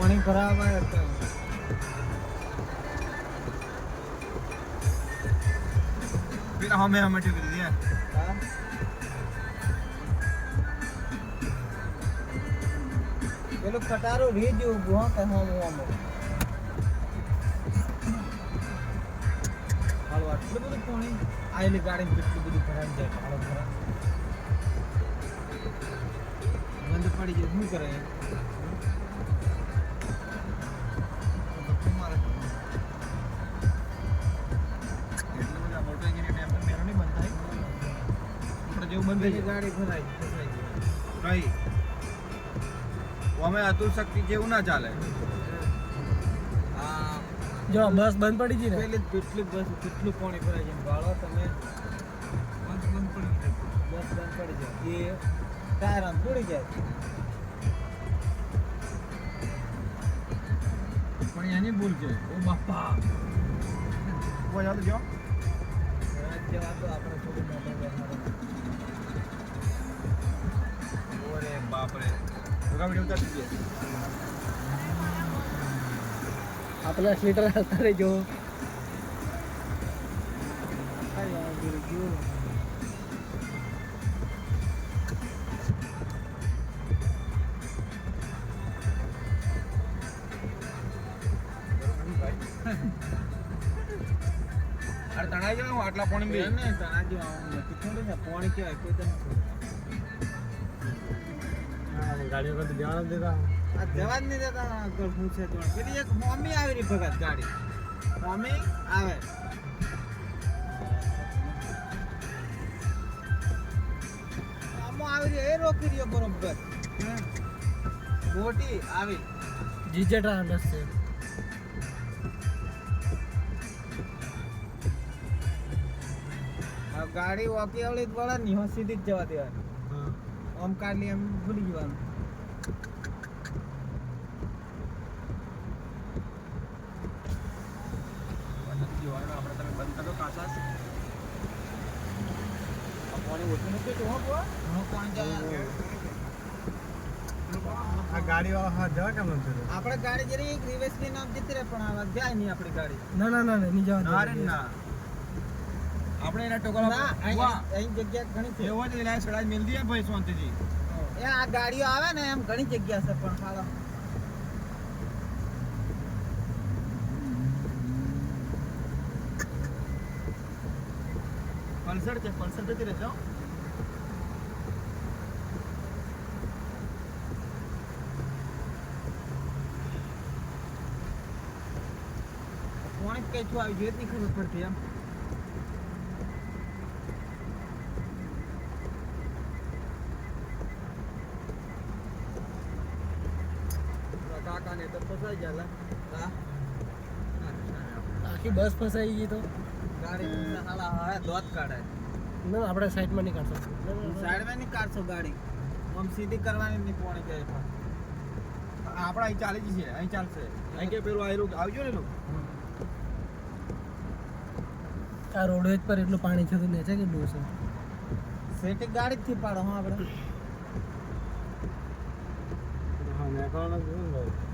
પાણી ભરાવા હતા फिर हमें टिक दिया પેલું ખટારું રી જેવું ઊભું હા કે આમ હાલો આટલું બધું પાણી આયેલી ગાડી કેટલું બધું ભરાઈ જાય હાલો ભરા બંધ પડી જાય શું કરે ગાડી ભરાઈ કઈ અમે અતુલ શક્તિ જેવું ના ચાલે જો બસ બંધ પડી ગઈ ને પેલી કેટલી બસ કેટલું પાણી ભરાઈ જાય ગાળો તમે બસ બંધ પડી જાય બસ બંધ પડી જાય એ ટાયર આમ તૂટી જાય પણ એની ભૂલ છે ઓ બાપા કોઈ હાલ જો જેવા તો આપણે થોડું મોટો બેઠા ઓરે બાપ રે પૂરા વિડિયો ઉતાર દીજે આપણા સ્લીટર હાલતા રહેજો યાર ગયો અરે તણાઈ જાવ આટલા પાણી બી ને તણા જો નથી થોડું ને પાણી કેવાય કોઈ તને ગાડીઓ કરતા જવા દેતા આ જવા જ નહીં દેતા આગળ પૂછે તો પેલી એક મમ્મી આવી રહી ભગત ગાડી મમ્મી આવે આમો આવી રહી એ રોકી રહ્યો બરોબર મોટી આવી જીજે ટ્રાવેલર્સ છે ગાડી વાકી આવડી વળે ની હો સીધી જ જવા દેવાની આમ કાઢલી એમ ભૂલી જવાનું આપણે તમે બંધ કરો કાચા પાણી ઓછું મૂકે તો હા પાણી જાય આ ગાડી વાળા હા જવા કેમ નથી આપણે ગાડી જરી એક રિવર્સ ની નામ જતી રહે પણ આ જાય નહીં આપણી ગાડી ના નહીં જવા ના રે ના આપણે એના ટોકલા અહીં જગ્યા ઘણી છે એવો જ લાય સડાઈ મેલ દીયા ભાઈ શાંતિજી એ આ ગાડીઓ આવે ને એમ ઘણી જગ્યા છે પણ હાલો પલ્સર છે પલ્સર જતી રહેજો પાણી કઈ છું આવી જોઈએ જ નહીં ખબર પડતી એમ કાકા ને તો ફસાઈ જાય આખી બસ ફસાઈ ગઈ તો ગાડી હાલા હા દોત કાઢે ના આપણે સાઈડમાં નહીં કાઢશો સાઈડમાં નહીં કાઢશો ગાડી આમ સીધી કરવાની નહીં પોણી જાય આપણે અહીં ચાલી જ છે અહીં ચાલશે અહીં કે પેલું આયરું આવજો ને આ રોડવેજ પર એટલું પાણી છે તો નેચે કેટલું છે સેટિંગ ગાડી જ થી પાડો હા આપણે હા મેં કોણ ભાઈ